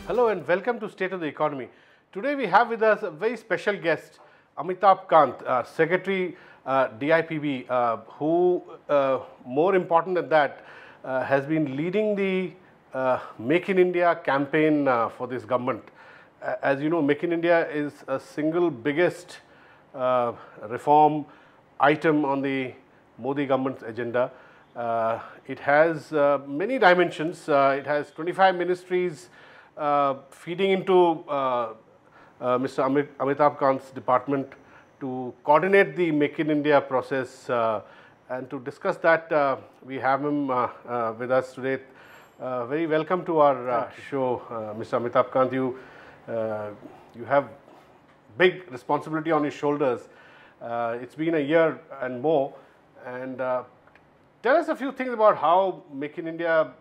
Hello and welcome to State of the Economy. Today we have with us a very special guest, Amitabh Kant, Secretary DIPB, who, more important than that, has been leading the Make in India campaign for this government. As you know, Make in India is a single biggest reform item on the Modi government's agenda. It has many dimensions. It has 25 ministries feeding into Mr. Amitabh Kant's department to coordinate the Make in India process, and to discuss that we have him with us today. Very welcome to our show, Mr. Amitabh Kant. You have big responsibility on your shoulders. It's been a year and more, and tell us a few things about how Make in India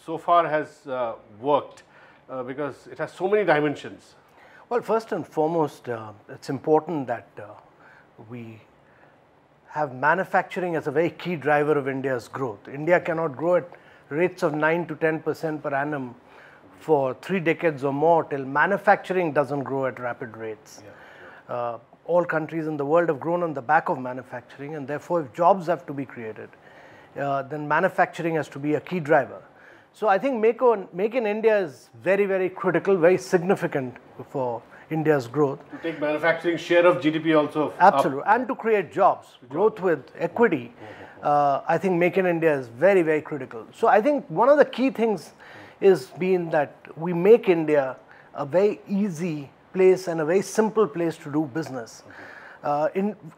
so far has worked, because it has so many dimensions. Well, first and foremost, it's important that we have manufacturing as a very key driver of India's growth. India cannot grow at rates of 9 to 10% per annum for 3 decades or more till manufacturing doesn't grow at rapid rates. Yeah. All countries in the world have grown on the back of manufacturing, and therefore if jobs have to be created, then manufacturing has to be a key driver. So I think Make in India is very, very critical, very significant for India's growth. To take manufacturing share of GDP also Absolutely, and to create jobs, growth with equity. I think Make in India is very, very critical. So I think one of the key things is being that we make India a very easy place and a very simple place to do business.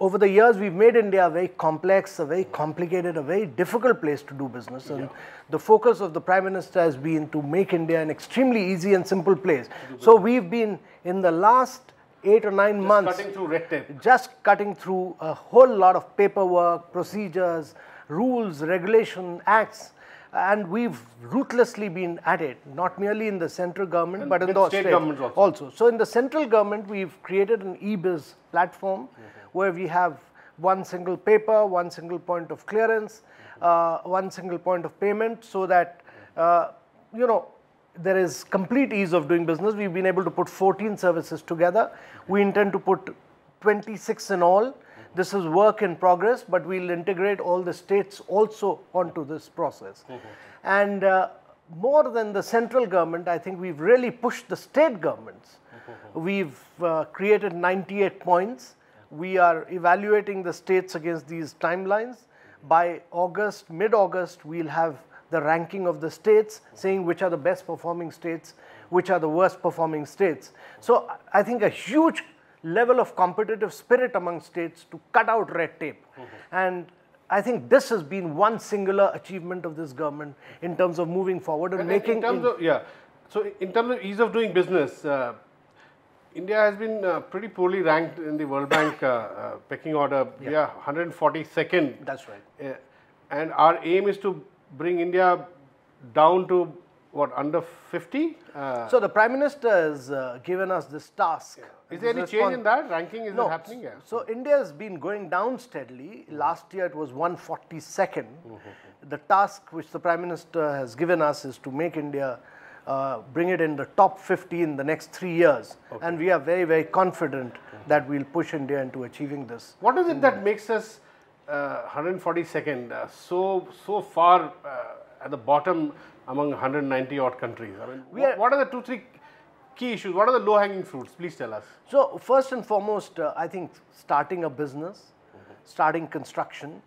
Over the years, we've made India a very complex, a very complicated, a very difficult place to do business. And the focus of the Prime Minister has been to make India an extremely easy and simple place. So we've been, in the last 8 or 9 months, cutting through red tape. Just cutting through a whole lot of paperwork, procedures, rules, regulation, acts. And we've ruthlessly been at it, not merely in the central government, and but in the state governments also. So in the central government, we've created an e-biz platform where we have one single paper, one single point of clearance, one single point of payment, so that, there is complete ease of doing business. We've been able to put 14 services together. We intend to put 26 in all. This is work in progress, but we'll integrate all the states also onto this process. And more than the central government, I think we've really pushed the state governments. We've created 98 points. We are evaluating the states against these timelines. By August, mid-August, we'll have the ranking of the states, saying which are the best performing states, which are the worst performing states. So I think a huge level of competitive spirit among states to cut out red tape. And I think this has been one singular achievement of this government in terms of moving forward and making... So in terms of ease of doing business, India has been pretty poorly ranked in the World Bank pecking order. We are 142nd. That's right. And our aim is to bring India down to what, under 50? So the Prime Minister has given us this task. Is there any change in that ranking? Is it happening? Yeah. So India has been going down steadily. Last year it was 142nd. The task which the Prime Minister has given us is to make India, bring it in the top 50 in the next 3 years. And we are very, very confident that we'll push India into achieving this. What is it that makes us 142nd so far at the bottom among 190 odd countries? I mean, what are the 2-3 key issues? What are the low-hanging fruits? Please tell us. So first and foremost, I think starting a business, starting construction,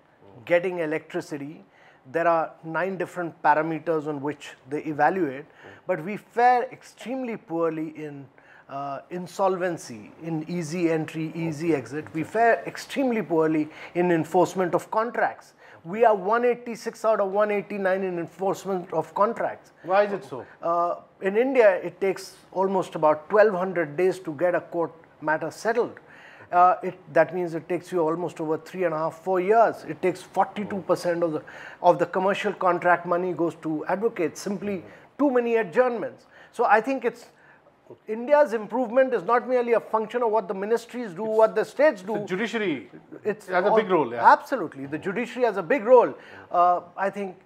getting electricity. There are 9 different parameters on which they evaluate, but we fare extremely poorly in insolvency, in easy entry, easy exit. We fare extremely poorly in enforcement of contracts. We are 186 out of 189 in enforcement of contracts. Why is it so? In India, it takes almost about 1200 days to get a court matter settled. That means it takes you almost over 3.5–4 years. It takes 42% of the commercial contract money goes to advocates, simply too many adjournments. So I think India's improvement is not merely a function of what the ministries do, what the states do. The judiciary has a big role. Yeah. Absolutely. The judiciary has a big role. I think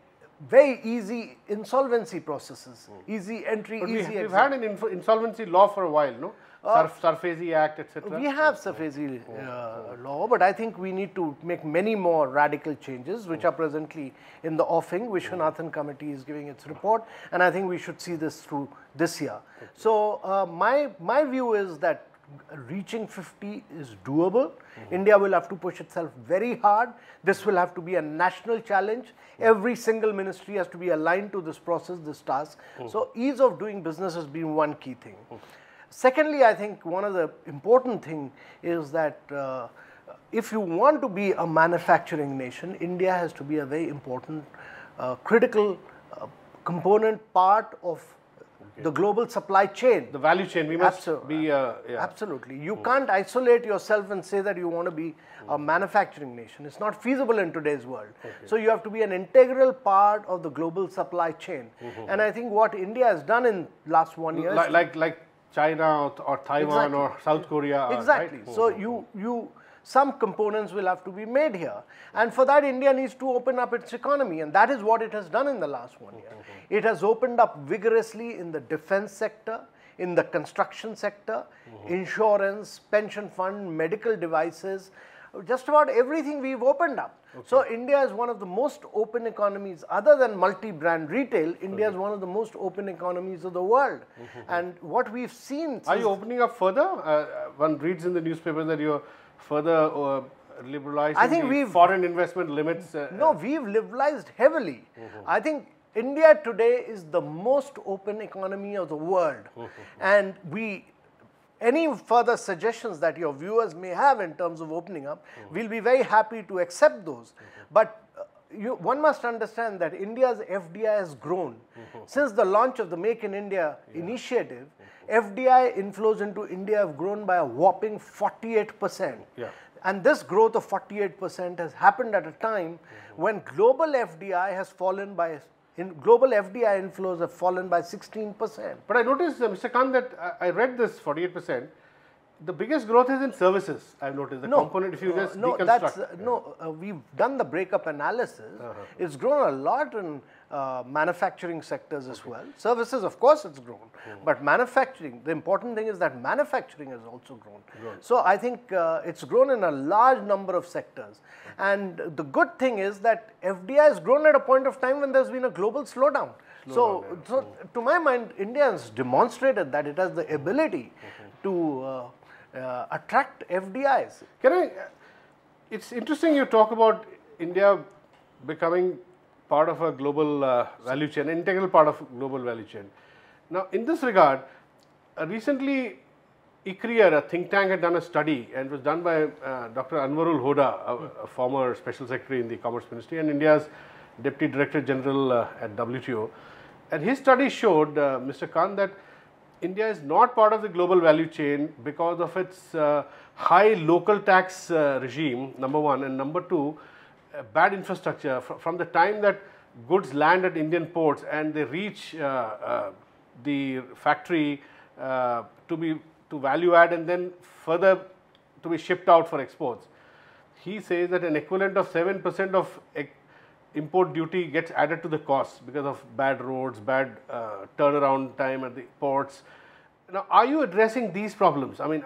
very easy insolvency processes, easy entry, But easy we've exit. had an insolvency law for a while, no? Sarfezi Act, etc. We have Sarfezi law, but I think we need to make many more radical changes, which are presently in the offing. Vishwanathan Committee is giving its report, and I think we should see this through this year. So my view is that reaching 50 is doable. India will have to push itself very hard. This will have to be a national challenge. Every single ministry has to be aligned to this process, this task. So ease of doing business has been one key thing. Secondly, I think one of the important thing is that if you want to be a manufacturing nation, India has to be a very important, critical component part of the global supply chain. The value chain, we must be, yeah. Absolutely. You can't isolate yourself and say that you want to be a manufacturing nation. It's not feasible in today's world. So you have to be an integral part of the global supply chain. And I think what India has done in last 1 year, like China or Taiwan or South Korea. Exactly. Right? So some components will have to be made here, and for that India needs to open up its economy, and that is what it has done in the last 1 year. It has opened up vigorously in the defense sector, in the construction sector, insurance, pension fund, medical devices, just about everything we've opened up. So India is one of the most open economies, other than multi-brand retail. India is one of the most open economies of the world. And what we've seen... Are you opening up further? One reads in the newspaper that you're further liberalizing the foreign investment limits. No, we've liberalized heavily. I think India today is the most open economy of the world. And any further suggestions that your viewers may have in terms of opening up, we'll be very happy to accept those. But one must understand that India's FDI has grown. Since the launch of the Make in India initiative, FDI inflows into India have grown by a whopping 48%. And this growth of 48% has happened at a time when global FDI has fallen by global FDI inflows have fallen by 16%. But I noticed, Mr. Kant, that I read this 48%. The biggest growth is in services, I've noticed. The component, if you just deconstruct. We've done the breakup analysis. It's grown a lot in manufacturing sectors as well. Services, of course, it's grown. But manufacturing, the important thing is that manufacturing has also grown. So I think it's grown in a large number of sectors. And the good thing is that FDI has grown at a point of time when there's been a global slowdown. So to my mind, India has demonstrated that it has the ability to attract FDIs. It's interesting you talk about India becoming part of a global value chain, an integral part of global value chain. Now, in this regard, recently ICRIER, a think tank, had done a study, and it was done by Dr. Anwarul Hoda, a former Special Secretary in the Commerce Ministry and India's Deputy Director General at WTO. And his study showed, Mr. Kant, that India is not part of the global value chain because of its high local tax regime, number one, and number two, bad infrastructure. From the time that goods land at Indian ports and they reach the factory to value add and then further to be shipped out for exports, he says that an equivalent of 7% of import duty gets added to the cost because of bad roads, bad turnaround time at the ports. Now, are you addressing these problems? I mean,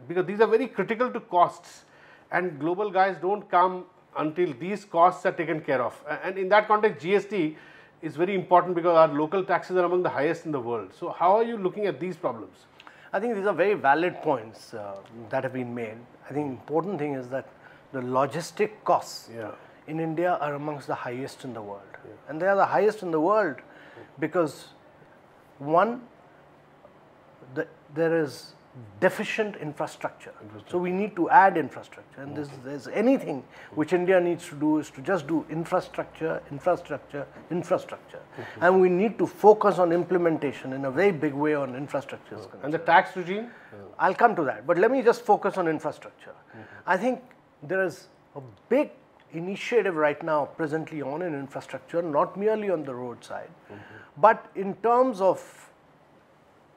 because these are very critical to costs, and global guys don't come until these costs are taken care of. And in that context, GST is very important because our local taxes are among the highest in the world. So how are you looking at these problems? I think these are very valid points that have been made. I think the important thing is that the logistic costs in India are amongst the highest in the world. And they are the highest in the world because, one, there is deficient infrastructure. So we need to add infrastructure, and there's anything which India needs to do is to just do infrastructure, infrastructure, infrastructure. And we need to focus on implementation in a very big way on infrastructure. And the tax regime? I'll come to that, but let me just focus on infrastructure. I think there is a big initiative right now presently on in infrastructure, not merely on the roadside, but in terms of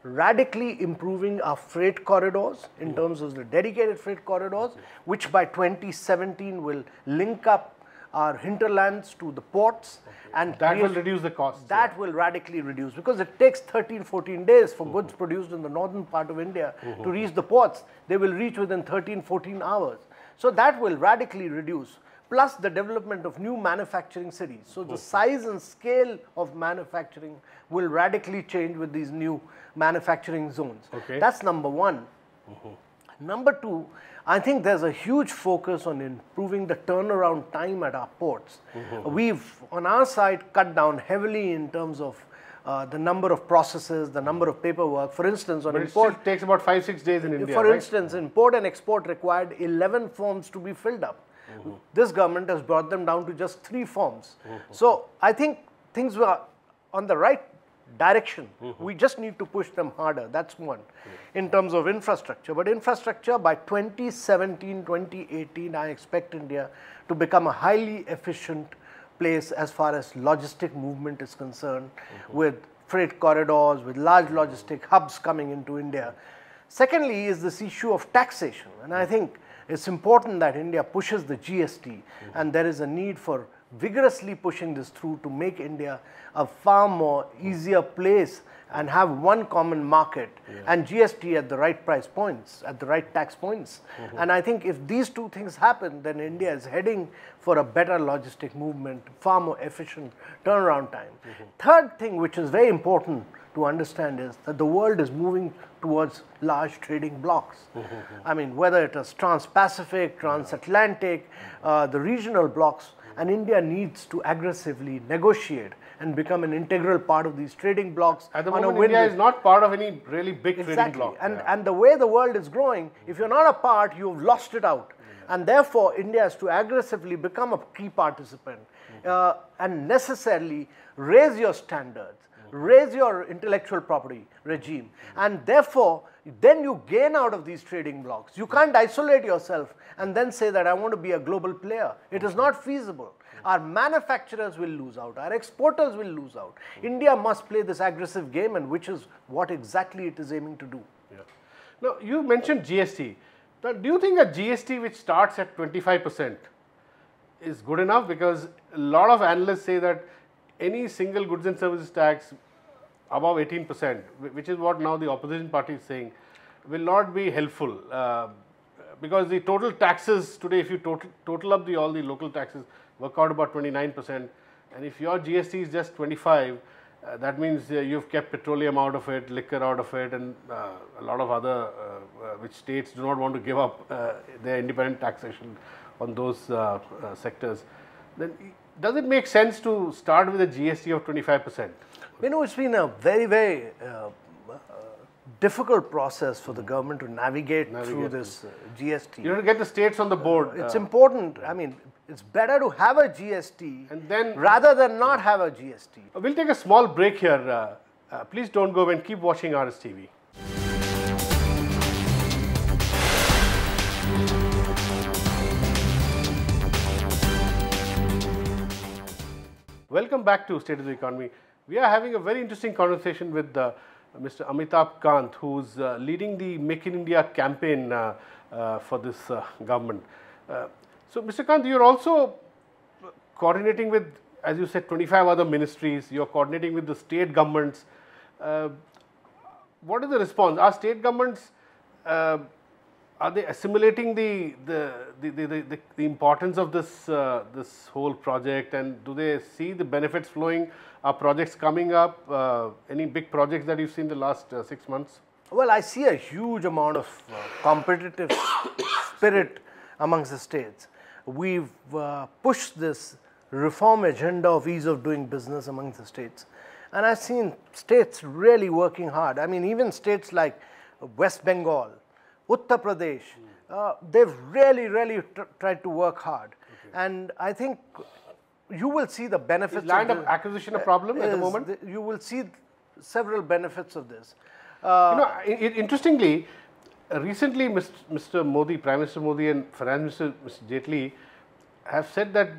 radically improving our freight corridors, in terms of the dedicated freight corridors, which by 2017 will link up our hinterlands to the ports, and That will reduce the cost. that will radically reduce, because it takes 13-14 days for goods produced in the northern part of India to reach the ports. They will reach within 13-14 hours. So that will radically reduce, plus the development of new manufacturing cities. So the size and scale of manufacturing will radically change with these new manufacturing zones. Okay. That's number one. Number two, I think there's a huge focus on improving the turnaround time at our ports. We've, on our side, cut down heavily in terms of the number of processes, the number of paperwork. For instance, on But it import, still takes about 5-6 days in India, for right? instance, import and export required 11 forms to be filled up. This government has brought them down to just 3 forms. So I think things were on the right direction. We just need to push them harder. That's one. In terms of infrastructure. But infrastructure, by 2017, 2018, I expect India to become a highly efficient place as far as logistic movement is concerned, with freight corridors, with large logistic hubs coming into India. Secondly is this issue of taxation, and I think it's important that India pushes the GST, and there is a need for vigorously pushing this through to make India a far more easier place and have one common market and GST at the right price points, at the right tax points. And I think if these two things happen, then India is heading for a better logistic movement, far more efficient turnaround time. Third thing, which is very important to understand, is that the world is moving towards large trading blocks. I mean, whether it is Trans-Pacific, Transatlantic, the regional blocks, and India needs to aggressively negotiate and become an integral part of these trading blocks. At the moment, India is not part of any really big trading block. And the way the world is growing, if you're not a part, you've lost it out. And therefore, India has to aggressively become a key participant and necessarily raise your standards, raise your intellectual property regime, and therefore then you gain out of these trading blocks. You can't isolate yourself and then say that I want to be a global player. It is not feasible. Our manufacturers will lose out, our exporters will lose out. India must play this aggressive game, and which is what exactly it is aiming to do. Now, you mentioned GST. Now, do you think a GST which starts at 25% is good enough? Because a lot of analysts say that any single goods and services tax above 18%, which is what now the opposition party is saying, will not be helpful, because the total taxes today, if you total up all the local taxes, work out about 29%, and if your GST is just 25, that means you've kept petroleum out of it, liquor out of it, and a lot of other which states do not want to give up their independent taxation on those sectors. Then does it make sense to start with a GST of 25%? You know, it's been a very, very difficult process for the government to navigate through this GST. You have to get the states on the board. It's important. I mean, it's better to have a GST and then rather than not have a GST. We'll take a small break here. Please don't go and keep watching RSTV. Welcome back to State of the Economy. We are having a very interesting conversation with Mr. Amitabh Kant, who's leading the Make in India campaign for this government. So, Mr. Kant, you're also coordinating with, as you said, 25 other ministries. You're coordinating with the state governments. What is the response? Are state governments, are they assimilating the importance of this whole project, and do they see the benefits flowing? Are projects coming up? Any big projects that you've seen the last 6 months? Well, I see a huge amount of competitive spirit amongst the states. We've pushed this reform agenda of ease of doing business amongst the states, and I've seen states really working hard. I mean, even states like West Bengal, Uttar Pradesh, they've really tried to work hard. And I think you will see the benefits. Is land acquisition a problem at the moment? You will see several benefits of this. Interestingly, recently Mr. Modi, Prime Minister Modi and Finance Minister Mr. Jaitley have said that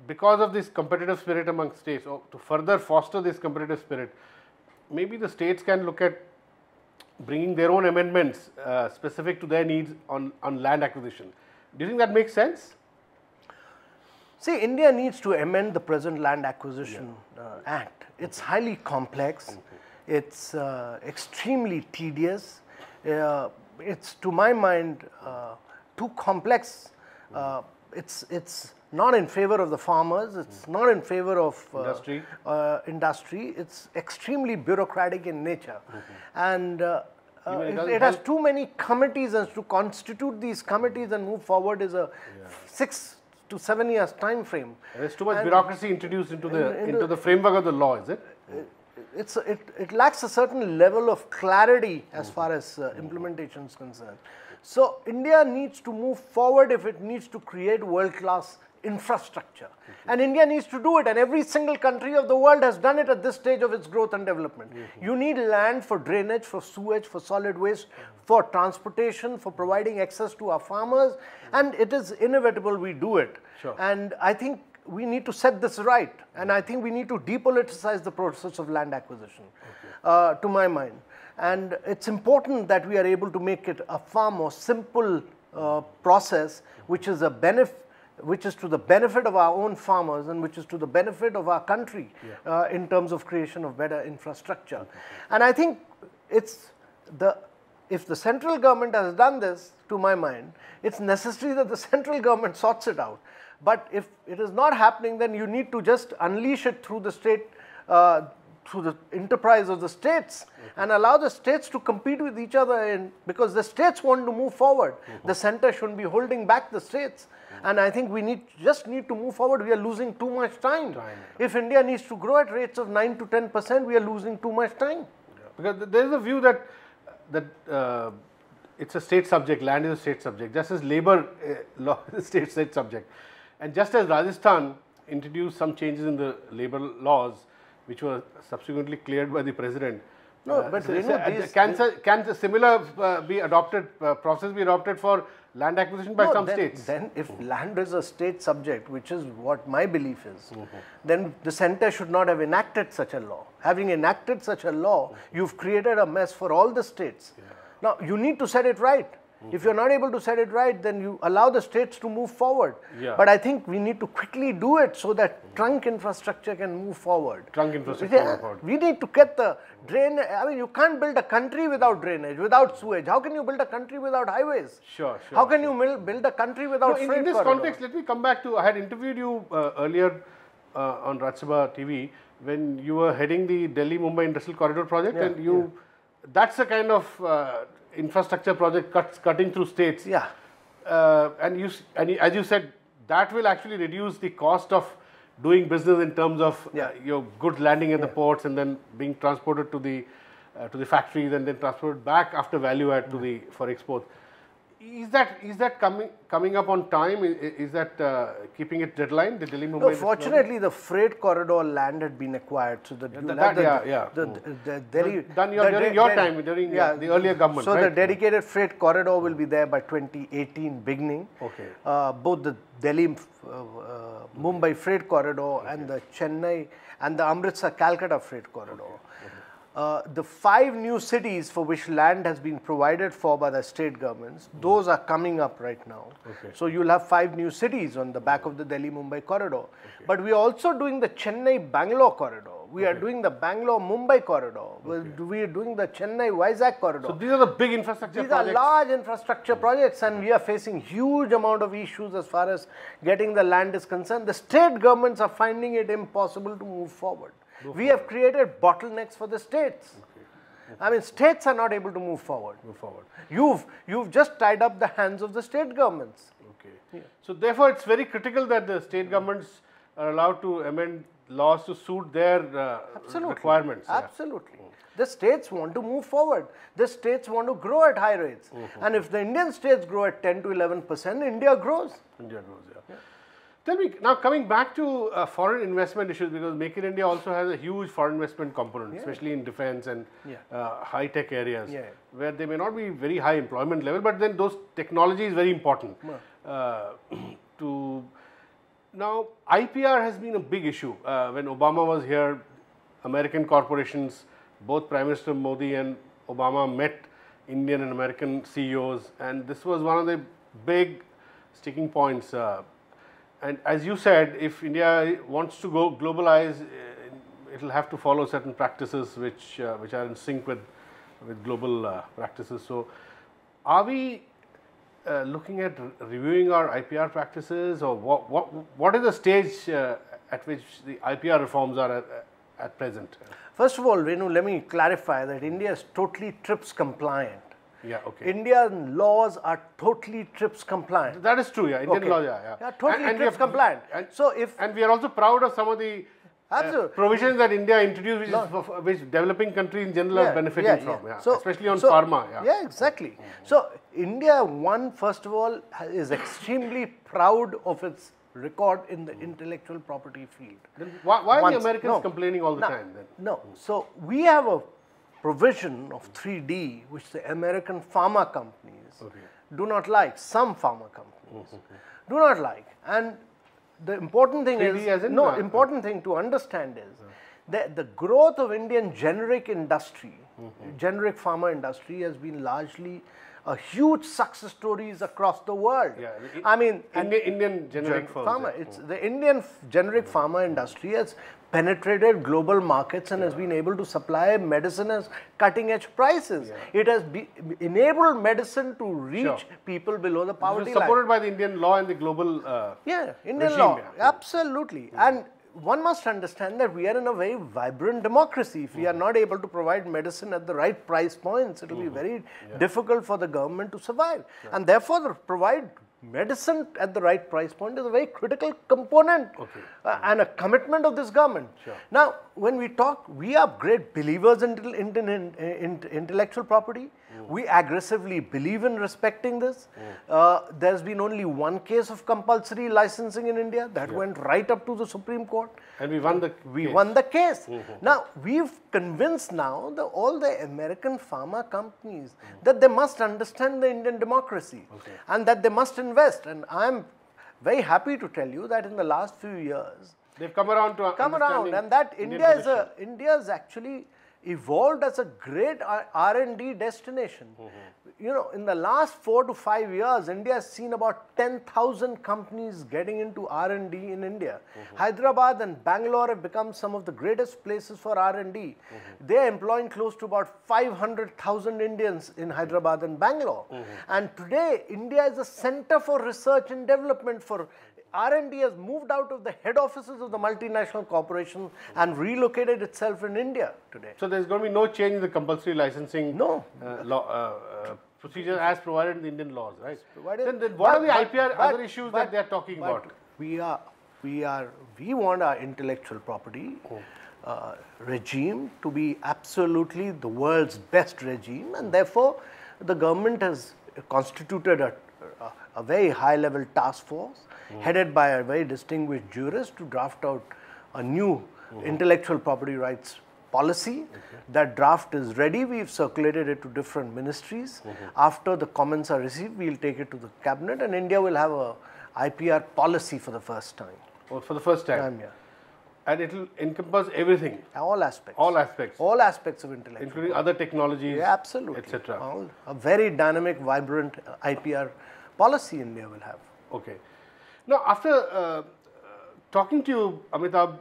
because of this competitive spirit among states, or to further foster this competitive spirit, maybe the states can look at bringing their own amendments specific to their needs on land acquisition. Do you think that makes sense? See, India needs to amend the present Land Acquisition Act. It's highly complex. It's extremely tedious. It's, to my mind, too complex. It's not in favor of the farmers. It's not in favor of industry. It's extremely bureaucratic in nature, and it has too many committees, and to constitute these committees and move forward is a 6 to 7 years time frame. There's too much bureaucracy introduced into the framework of the law, is it? It lacks a certain level of clarity as far as implementation is concerned. So India needs to move forward if it needs to create world-class infrastructure. And India needs to do it, and every single country of the world has done it at this stage of its growth and development. You need land for drainage, for sewage, for solid waste, for transportation, for providing access to our farmers, and it is inevitable we do it. And I think we need to set this right, and I think we need to depoliticize the process of land acquisition, to my mind. And it's important that we are able to make it a far more simple process, which is to the benefit of our own farmers and which is to the benefit of our country in terms of creation of better infrastructure. And I think if the central government has done this, to my mind, it's necessary that the central government sorts it out. But if it is not happening, then you need to just unleash it through the state, through the enterprise of the states, and allow the states to compete with each other, because the states want to move forward. The center shouldn't be holding back the states. And I think we just need to move forward. We are losing too much time. If India needs to grow at rates of 9 to 10%, we are losing too much time. Because there is a view that it's a state subject, land is a state subject, just as labor law is a state subject. And just as Rajasthan introduced some changes in the labor laws, which were subsequently cleared by the president. No, but can a similar process be adopted for land acquisition by some states? Then if land is a state subject, which is what my belief is, then the center should not have enacted such a law. Having enacted such a law, you've created a mess for all the states. Now, you need to set it right. If you're not able to set it right, then you allow the states to move forward. But I think we need to quickly do it so that trunk infrastructure can move forward. Trunk infrastructure. We need to get the drain. I mean, you can't build a country without drainage, without sewage. How can you build a country without highways? How can you build a country without freight In this corridor? context, let me come back to, I had interviewed you earlier on Rajya Sabha TV when you were heading the Delhi-Mumbai Industrial Corridor project, and that's a kind of infrastructure project cutting through states. And as you said, that will actually reduce the cost of doing business in terms of your goods landing at the ports and then being transported to the factories and then transported back after value add to for export. Is that coming up on time? Is that keeping it deadline? The Delhi Mumbai. No, fortunately, the freight corridor land had been acquired, so during the earlier government. So the dedicated freight corridor will be there by 2018 beginning. Both the Delhi Mumbai freight corridor and the Chennai and the Amritsar Calcutta freight corridor. The 5 new cities for which land has been provided for by the state governments, those are coming up right now. So you'll have 5 new cities on the back of the Delhi-Mumbai corridor. But we are also doing the Chennai-Bangalore corridor. We are doing the Bangalore-Mumbai corridor. We are doing the Chennai-Vizag corridor. So these are the big infrastructure projects. These are large infrastructure projects, and we are facing huge amount of issues as far as getting the land is concerned. The state governments are finding it impossible to move forward. We have created bottlenecks for the states. I mean, states are not able to move forward. You've just tied up the hands of the state governments. So therefore, it's very critical that the state governments are allowed to amend laws to suit their requirements. Absolutely. The states want to move forward. The states want to grow at high rates. And if the Indian states grow at 10 to 11%, India grows. Tell me, now coming back to foreign investment issues, because Make in India also has a huge foreign investment component, especially in defense and high-tech areas, where there may not be very high employment level, but then those technology is very important. Now, IPR has been a big issue. When Obama was here, American corporations, both Prime Minister Modi and Obama met Indian and American CEOs, and this was one of the big sticking points. And as you said, if India wants to go globalize, it will have to follow certain practices which are in sync with global practices. So, are we looking at reviewing our IPR practices, or what is the stage at which the IPR reforms are at present? First of all, Venu, let me clarify that India is totally TRIPS compliant. Yeah, okay. Indian laws are totally TRIPS compliant. That is true, yeah. Indian law, Yeah, totally TRIPS compliant. And we are also proud of some of the provisions that India introduced, which developing countries in general are benefiting from, especially on pharma. Yeah, exactly. So, India, first of all, is extremely proud of its record in the intellectual property field. Then why are the Americans complaining all the time then? No. So, we have a provision of 3D which the American pharma companies do not like. Some pharma companies do not like. And the important thing important thing to understand is that the growth of Indian generic industry, generic pharma industry, has been largely a huge success stories across the world. Yeah, I mean, Indian generic pharma. It's the Indian generic pharma industry has penetrated global markets and has been able to supply medicine at cutting edge prices. It has enabled medicine to reach people below the poverty line. Supported by the Indian law and the global Indian regime, law, absolutely. And one must understand that we are in a very vibrant democracy. If we are not able to provide medicine at the right price points, it will be very difficult for the government to survive. And therefore, to provide medicine at the right price point is a very critical component and a commitment of this government. Now, when we talk, we are great believers in intellectual property. We aggressively believe in respecting this. There's been only one case of compulsory licensing in India that went right up to the Supreme Court. And we won the case. Now, we've convinced now all the American pharma companies that they must understand the Indian democracy and that they must invest. And I'm very happy to tell you that in the last few years, they've come around and that India is actually evolved as a great R&D destination. You know, in the last 4 to 5 years, India has seen about 10,000 companies getting into R&D in India. Hyderabad and Bangalore have become some of the greatest places for R&D. They are employing close to about 500,000 Indians in Hyderabad and Bangalore. And today, India is a center for research and development. For R&D has moved out of the head offices of the multinational corporations and relocated itself in India today. So there's going to be no change in the compulsory licensing procedure as provided in the Indian laws, right? Then what are the IPR other issues that they are talking about? We want our intellectual property regime to be absolutely the world's best regime, and therefore the government has constituted a very high-level task force headed by a very distinguished jurist to draft out a new intellectual property rights policy. That draft is ready. We've circulated it to different ministries. After the comments are received, we'll take it to the cabinet, and India will have a IPR policy for the first time. Oh, for the first time? And it will encompass everything? All aspects. All aspects? All aspects of intellectual including other technologies, absolutely, etc. A very dynamic, vibrant IPR policy India will have. Okay. Now, after talking to you, Amitabh,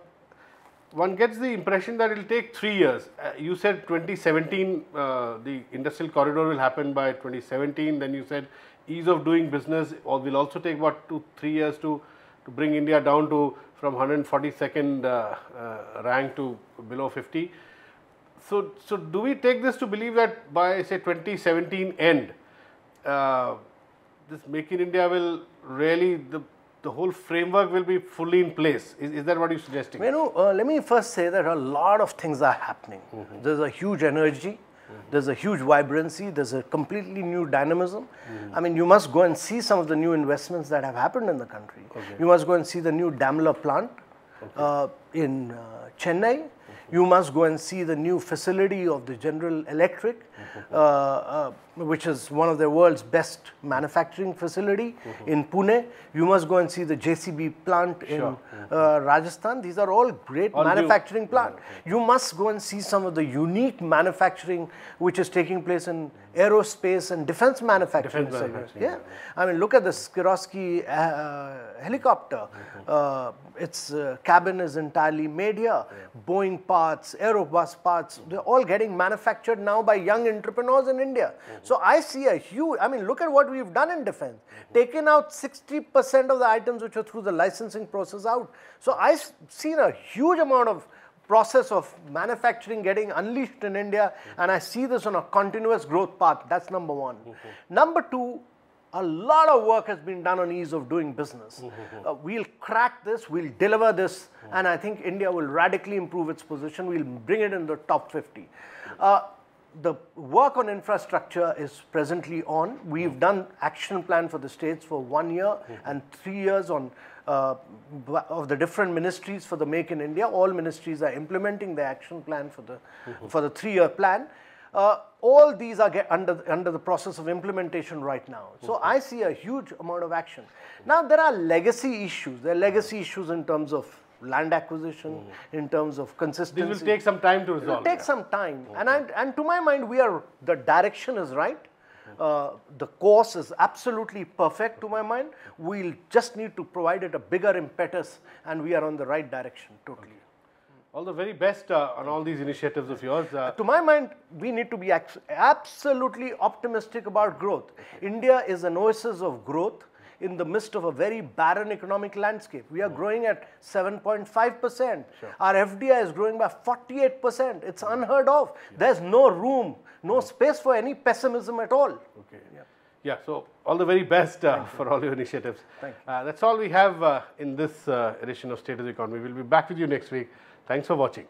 one gets the impression that it will take 3 years. You said 2017, the industrial corridor will happen by 2017. Then you said ease of doing business will also take about 2-3 years to bring India down to from 142nd rank to below 50. So do we take this to believe that by say 2017 end, this Make in India will really, the whole framework will be fully in place? Is that what you're suggesting? Let me first say that a lot of things are happening. There's a huge energy, there's a huge vibrancy, there's a completely new dynamism. I mean, you must go and see some of the new investments that have happened in the country. You must go and see the new Daimler plant in Chennai. You must go and see the new facility of the General Electric, which is one of the world's best manufacturing facility in Pune. You must go and see the JCB plant in Rajasthan. These are all great manufacturing plants. You must go and see some of the unique manufacturing which is taking place in aerospace and defense manufacturing segment. Yeah, I mean, look at the Skiroski helicopter. Its cabin is entirely made here. Boeing parts, Aerobus parts, they're all getting manufactured now by young entrepreneurs in India. So I see a huge, I mean, look at what we've done in defense. Taken out 60% of the items which are through the licensing process out. So I've seen a huge amount of process of manufacturing getting unleashed in India, and I see this on a continuous growth path. That's number one. Number two, a lot of work has been done on ease of doing business. We'll crack this, we'll deliver this, and I think India will radically improve its position. We'll bring it in the top 50. The work on infrastructure is presently on. We've done action plan for the states for 1 year and 3 years on of the different ministries for the Make in India. All ministries are implementing the action plan for the 3-year plan. All these are under the process of implementation right now. So I see a huge amount of action. Now there are legacy issues. There are legacy issues in terms of land acquisition, in terms of consistency. This will take some time to resolve. It will take some time. And to my mind, the direction is right. The course is absolutely perfect to my mind. We'll just need to provide it a bigger impetus, and we are on the right direction totally. All the very best on all these initiatives of yours. To my mind, we need to be absolutely optimistic about growth. India is an oasis of growth in the midst of a very barren economic landscape. We are growing at 7.5%. Sure. Our FDI is growing by 48%. It's unheard of. There's no room, no space for any pessimism at all. Okay. Yeah, so all the very best for all your initiatives. Thank you. That's all we have in this edition of State of the Economy. We'll be back with you next week. Thanks for watching.